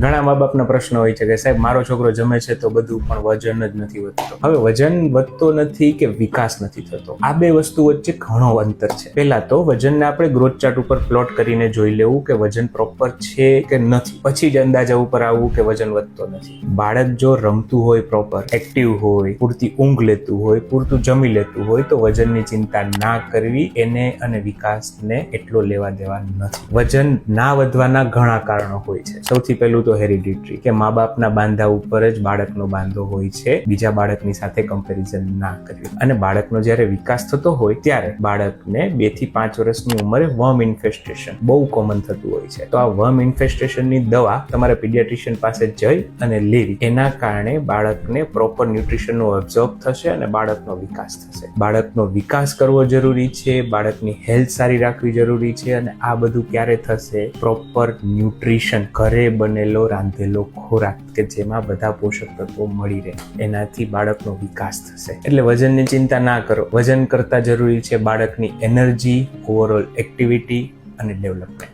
ઘણા મા બાપના પ્રશ્ન હોય છે કે સાહેબ મારો છોકરો જમે છે તો બધું, પણ વજન જ નથી વધતો. હવે વજન વધતો નથી કે વિકાસ નથી થતો, આ બે વસ્તુ વચ્ચે ઘણો અંતર છે. પહેલા તો વજનને આપણે ગ્રોથ ચાર્ટ ઉપર પ્લોટ કરીને જોઈ લેવું કે વજન પ્રોપર છે કે નથી, પછી જ અંદાજા ઉપર આવવું કે વજન વધતો નથી. બાળક જો રમતું હોય, પ્રોપર એક્ટિવ હોય, પૂરતી ઊંઘ લેતું હોય, પૂરતું જમી લેતું હોય તો વજનની ચિંતા ના કરવી, એને અને વિકાસને એટલો લેવા દેવા નથી. વજન ના વધવાના ઘણા કારણો હોય છે. સૌથી પહેલું તો હેરિડિટરી, કે મા બાપના બાંધા ઉપર જ બાળકનો બાંધો હોય છે, બીજા બાળકની સાથે કમ્પેરિઝન ના કરવી. અને બાળકનો જ્યારે વિકાસ થતો હોય ત્યારે બાળકને 2 થી 5 વર્ષની ઉંમરે વર્મ ઇન્ફેસ્ટેશન બહુ કોમન થતું હોય છે. તો આ વર્મ ઇન્ફેસ્ટેશનની દવા તમારે પીડિયાટ્રિશિયન પાસે જઈ અને લેવી. એના કારણે બાળકને પ્રોપર ન્યુટ્રિશનનું એબ્ઝોર્બ થશે અને બાળકનો વિકાસ થશે. બાળકનો વિકાસ કરવો જરૂરી છે, બાળકની હેલ્થ સારી રાખવી જરૂરી છે. અને આ બધું ક્યારે થશે? પ્રોપર ન્યુટ્રિશન, ઘરે બનેલો રાંધેલો ખોરાક કે જેમાં બધા પોષક તત્વો મળી રહે, એનાથી બાળકનો વિકાસ થશે. એટલે વજનની ચિંતા ના કરો. વજન કરતા જરૂરી છે બાળકની એનર્જી, ઓવરઓલ એક્ટિવિટી અને ડેવલપમેન્ટ.